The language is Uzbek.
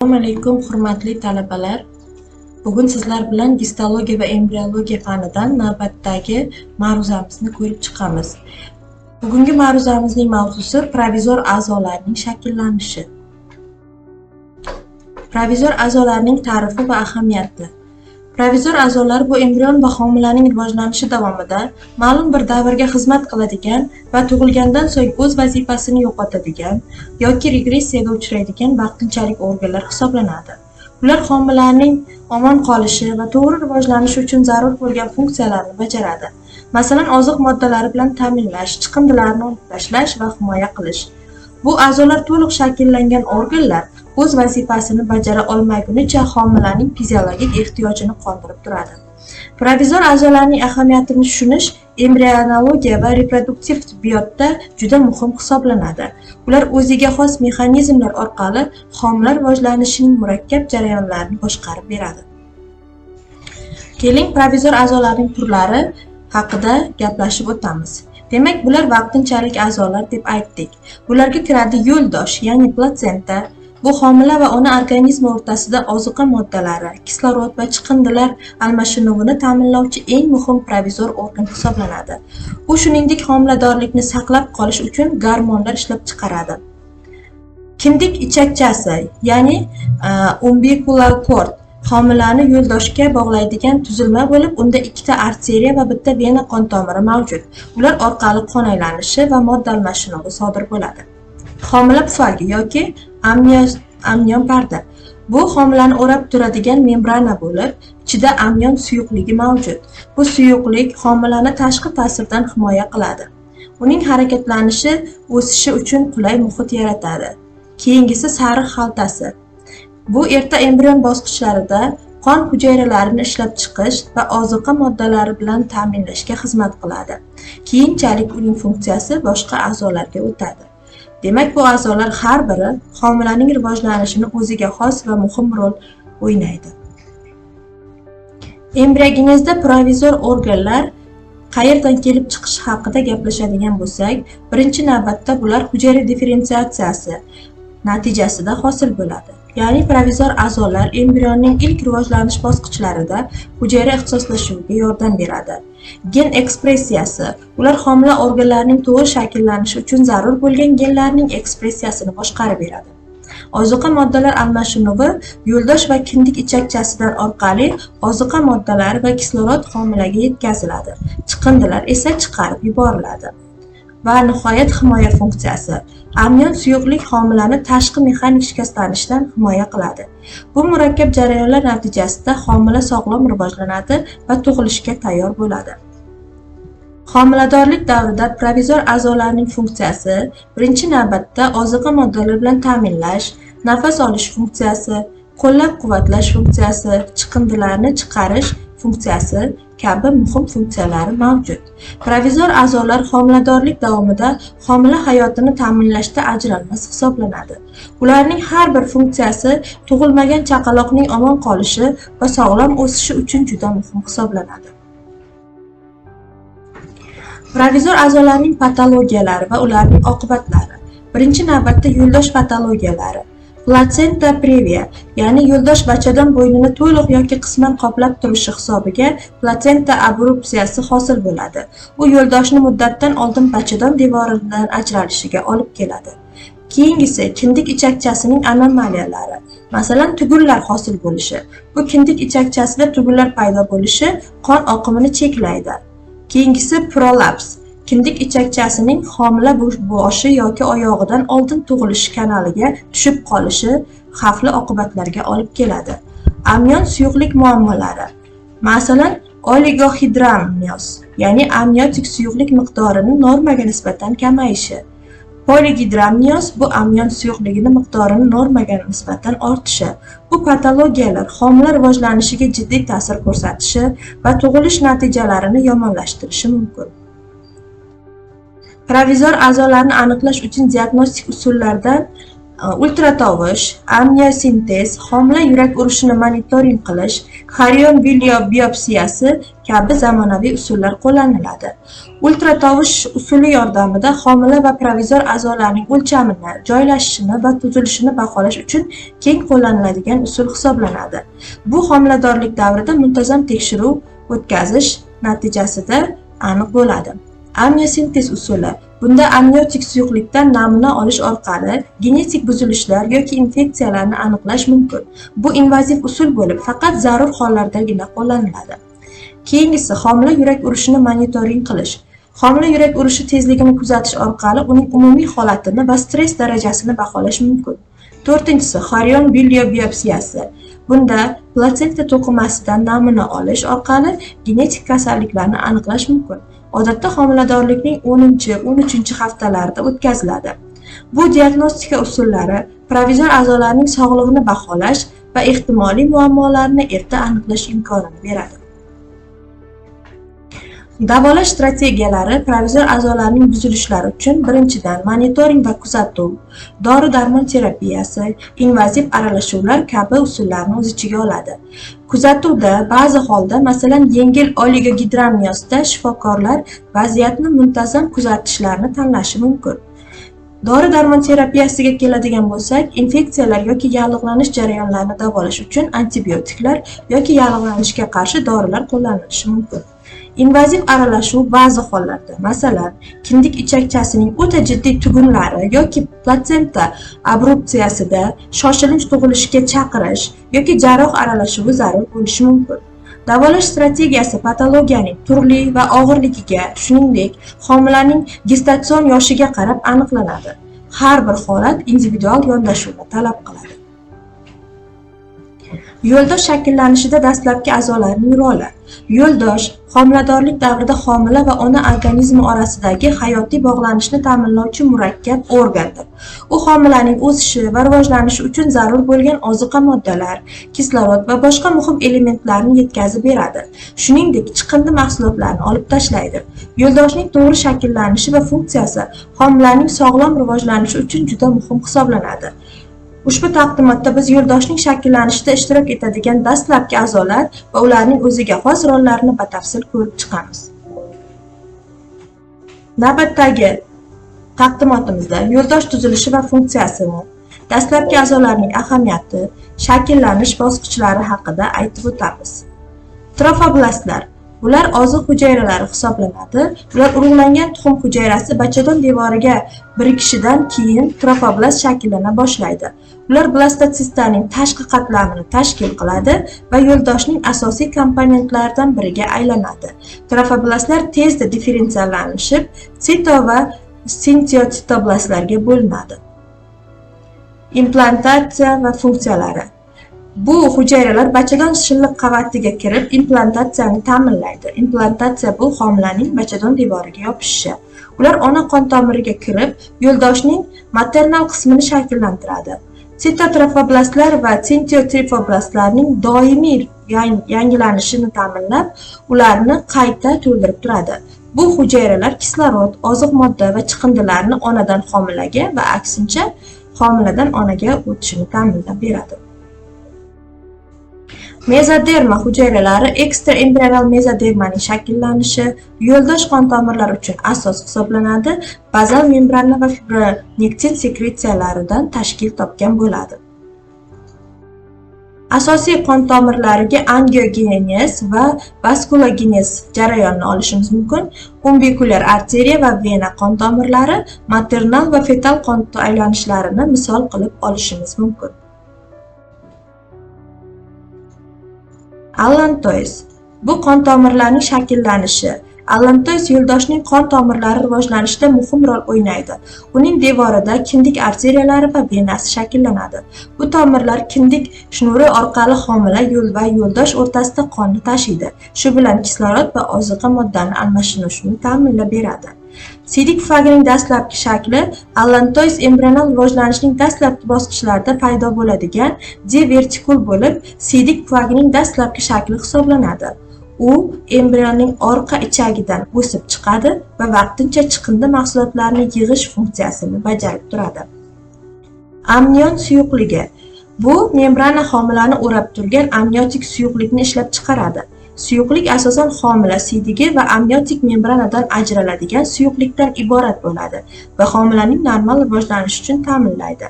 Assalomu alaykum, hurmatli talabalar. Bugun sizlar bilan gistologiya va embriologiya fanidan navbatdagi ma'ruzamizni ko'rib chiqamiz. Bugungi ma'ruzamizning mavzusi provizor a'zolarning shakllanishi. Provizor a'zolarning ta'rifi va ahamiyati. Provizor a'zolar bu embrion va homilaning rivojlanishi davomida ma'lum bir davrga xizmat qiladigan va tug'ilgandan so'ng o'z vazifasini yo'qotadigan yoki regressiyaga uchraydigan vaqtinchalik organlar hisoblanadi. Ular homilaning omon qolishi va to'g'ri rivojlanishi uchun zarur bo'lgan funksiyalarni bajaradi. Masalan, oziq moddalari bilan ta'minlash, chiqindilarni olib tashlash va himoya qilish. Bu a'zolar to'liq shakllangan organlar o'z vazifasini bajara olmagunicha homilaning fiziologik ehtiyojini qondirib turadi. Provizor a'zolarning ahamiyatini tushunish embrionologiya va reproduktiv tibbiyotda juda muhim hisoblanadi. Ular o'ziga xos mexanizmlar orqali homila rivojlanishining murakkab jarayonlarini boshqarib beradi. Keling, provizor a'zolarning turlari haqida gaplashib o'tamiz. Demak, bular vaqtinchalik a'zolar deb aytdik. Bularga kiradi yo'ldosh, ya'ni platsenta. Bu homila va ona organizmi o'rtasida ozuqa moddalari, kislorod va chiqindilar almashinuvini ta'minlovchi eng muhim provizor organ hisoblanadi. U shuningdek homiladorlikni saqlab qolish uchun gormonlar ishlab chiqaradi. Kindik ichakchasi, ya'ni umbilical cord homilani yo'ldoshga bog'laydigan tuzilma bo'lib, unda ikkita arteriya va bitta vena qon tomiri mavjud. Ular orqali qon aylanishi va modda almashinuvi sodir bo'ladi. Homila pufagi yoki amnion parda. Bu homilani o'rab turadigan membrana bo'lib, ichida amnion suyuqligi mavjud. Bu suyuqlik homilani tashqi ta'sirdan himoya qiladi. Uning harakatlanishi, o'sishi uchun qulay muhit yaratadi. Keyingisi sariq xaltasi. Bu erta embrion bosqichlarida qon hujayralarini ishlab chiqish va oziqa moddalari bilan ta'minlashga xizmat qiladi. Keyinchalik uning funksiyasi boshqa a'zolarga o'tadi. Demak, bu a'zolar har biri homilaning rivojlanishini o'ziga xos va muhim rol o'ynaydi. Embriogenezda provizor organlar qayerdan kelib chiqishi haqida gaplashadigan bo'lsak, birinchi navbatda bular hujayra differensiatsiyasi natijasida hosil bo'ladi. Ya'ni provizor a'zolar embrionning ilk rivojlanish bosqichlarida hujayra ixtisoslashuviga yordam beradi. Gen ekspressiyasi. Ular homila organlarining to'g'ri shakllanishi uchun zarur bo'lgan genlarning ekspressiyasini boshqarib beradi. Ozuqa moddalar almashinuvi yo'ldosh va kindik ichakchasidan orqali ozuqa moddalari va kislorod homilaga yetkaziladi. Chiqindilar esa chiqarib yuboriladi. Va nihoyat himoya funksiyasi. Amnion suyuqlik homilani tashqi mexanik shikastlanishdan himoya qiladi. Bu murakkab jarayonlar natijasida homila sog'lom rivojlanadi va tug'ilishga tayyor bo'ladi. Homiladorlik davrida provizor a'zolarning funksiyasi birinchi navbatda oziqa moddalari bilan ta'minlash, nafas olish funksiyasi, qo'llab-quvvatlash funksiyasi, chiqindilarni chiqarish funksiyasi kabi muhim funksiyalari mavjud. Provizor a'zolar homiladorlik davomida homila hayotini ta'minlashda ajralmas hisoblanadi. Ularning har bir funksiyasi tug'ilmagan chaqaloqning omon qolishi va sog'lom o'sishi uchun juda muhim hisoblanadi. Provizor a'zolarning patologiyalari va ularning oqibatlari. Birinchi navbatda yo'ldosh patologiyalari. Platsenta previa, ya'ni yo'ldosh bachadon bo'ynini to'liq yoki qisman qoplab turishi hisobiga platsenta abrupsiyasi hosil bo'ladi. U yo'ldoshni muddatdan oldin bachadon devoridan ajralishiga olib keladi. Keyingisi kindik ichakchasining anomaliyalari. Masalan, tugullar hosil bo'lishi. Bu kindik ichakchasida tugullar paydo bo'lishi qon oqimini cheklaydi. Keyingisi prolaps. Kindik ichakchasining homila boshi yoki oyog'idan oldin tug'ilish kanaliga tushib qolishi xavfli oqibatlarga olib keladi. Amnion suyuqlik muammolari. Masalan, oligohidramniyoz, ya'ni amniotik suyuqlik miqdorining normaga nisbatan kamayishi. Poligidramniyoz bu amnion suyuqligini miqdorini normaga nisbatan ortishi. Bu patologiyalar homila rivojlanishiga jiddiy ta'sir ko'rsatishi va tug'ilish natijalarini yomonlashtirishi mumkin. Provizor a'zolarni aniqlash uchun diagnostik usullardan ultratovush, amniosintez, homila yurak urishini monitoring qilish, xorion biopsiyasi kabi zamonaviy usullar qo'llaniladi. Ultratovush usuli yordamida homila va provizor a'zolarning o'lchamini, joylashishini va tuzilishini baholash uchun keng qo'llaniladigan usul hisoblanadi. Bu homiladorlik davrida muntazam tekshiruv o'tkazish natijasida aniq bo'ladi. Amniosintez usuli. Bunda amniotik suyuqlikdan namuna olish orqali genetik buzilishlar yoki infeksiyalarni aniqlash mumkin. Bu invaziv usul bo'lib, faqat zarur hollardagina qo'llaniladi. Keyingisi homila yurak urishini monitoring qilish. Homila yurak urishi tezligini kuzatish orqali uning umumiy holatini va stress darajasini baholash mumkin. To'rtinchisi xorion biopsiyasi. Bunda platsenta to'qimasidan namuna olish orqali genetik kasalliklarni aniqlash mumkin. Odatda homiladorlikning 10-13 haftalarida o'tkaziladi. Bu diagnostika usullari provizor a'zolarning sog'lig'ini baholash va ehtimoliy muammolarni erta aniqlash imkonini beradi. Davolash strategiyalari provizor a'zolarning buzilishlari uchun birinchidan monitoring va kuzatuv, dori-darmon terapiyasi, invaziv aralashuvlar kabi usullarni o'z ichiga oladi. Kuzatuvda ba'zi holda, masalan, yengil oligogidramniyozda shifokorlar vaziyatni muntazam kuzatishlarini tanlashi mumkin. Dori-darmon terapiyasiga keladigan bo'lsak, infeksiyalar yoki yallig'lanish jarayonlarini davolash uchun antibiotiklar yoki yallig'lanishga qarshi dorilar qo'llanilishi mumkin. Invaziv aralashuv ba'zi hollarda, masalan, kindik ichakchasining o'ta jiddiy tugunlari yoki platsenta abrupsiyasida shoshilinch tug'ilishga chaqirish yoki jarroh aralashuvi zarur bo'lishi mumkin. Davolash strategiyasi patologiyaning turli va og'irligiga, shuningdek, homilaning gestatsion yoshiga qarab aniqlanadi. Har bir holat individual yondashuvni talab qiladi. Yo'ldosh shakllanishida dastlabki a'zolarning roli. Yo'ldosh homiladorlik davrida homila va ona organizmi orasidagi hayotiy bog'lanishni ta'minlovchi murakkab organdir. U homilaning o'sishi va rivojlanishi uchun zarur bo'lgan ozuqa moddalar, kislorod va boshqa muhim elementlarni yetkazib beradi. Shuningdek, chiqindi mahsulotlarni olib tashlaydi. Yo'ldoshning to'g'ri shakllanishi va funksiyasi homilaning sog'lom rivojlanishi uchun juda muhim hisoblanadi. Ushbu taqdimotda biz yo'ldoshning shakllanishida ishtirok etadigan dastlabki a'zolar va ularning o'ziga xos rollarini batafsil ko'rib chiqamiz. Navbatdagi taqdimotimizda yo'ldosh tuzilishi va funksiyasini, dastlabki a'zolarning ahamiyati, shakllanish bosqichlari haqida aytib o'tamiz. Trofoblastlar. Bular oziq hujayralari hisoblanadi. Ular urug'langan tuxum hujayrasi bachadon devoriga birikishidan keyin trofoblast shakllana boshlaydi. Ular blastotsistaning tashqi qatlamini tashkil qiladi va yo'ldoshning asosiy komponentlaridan biriga aylanadi. Trofoblastlar tezda differensiallanishib, sito va sintiotitoblastlarga bo'linadi. Implantatsiya va funksiyalari. Bu hujayralar bachadon shilliq qavatiga kirib, implantatsiyani ta'minlaydi. Implantatsiya bu homilaning bachadon devoriga yopishishi. Ular ona qon tomiriga kirib, yo'ldoshning maternal qismini shakllantiradi. Sitotrofoblastlar va sintiotrofoblastlarning doimiy yangilanishini ta'minlab, ularni qayta to'ldirib turadi. Bu hujayralar kislorod, oziq modda va chiqindilarni onadan homilaga va aksincha homiladan onaga o'tishini ta'minlab beradi. Mezoderma hujayralari ekstraembrional mezodermaning shakllanishi yo'ldosh qon tomirlari uchun asos hisoblanadi, bazal membrana va fibronektin sekretsiyalaridan tashkil topgan bo'ladi. Asosiy qon tomirlariga angiogenez va vaskulogenez jarayonini olishimiz mumkin. Umbikulyar arteriya va vena qon tomirlari maternal va fetal qon aylanishlarini misol qilib olishimiz mumkin. Allantois. Bu qon tomirlarining shakllanishi. Allantois yo'ldoshning qon tomirlari rivojlanishida muhim rol o'ynaydi. Uning devorida kindik arteriyalari va venasi shakllanadi. Bu tomirlar kindik shnuri orqali homila yo'l va yo'ldosh o'rtasida qonni tashiydi. Shu bilan kislorod va oziqa moddani almashinishini ta'minlab beradi. Sidik pufagning dastlabki shakli allantois embrional rivojlanishning dastlabki bosqichlarida paydo bo'ladigan divertikul bo'lib, sidik pufagning dastlabki shakli hisoblanadi. U embrionning orqa ichagidan o'sib chiqadi va vaqtincha chiqindi mahsulotlarini yig'ish funksiyasini bajarib turadi. Amnion suyuqligi. Bu membrana homilani o'rab turgan amniotik suyuqlikni ishlab chiqaradi. Suyuqlik asosan homila siydigi va amniotik membranadan ajraladigan suyuqlikdan iborat bo'ladi va homilaning normal rivojlanishi uchun ta'minlaydi.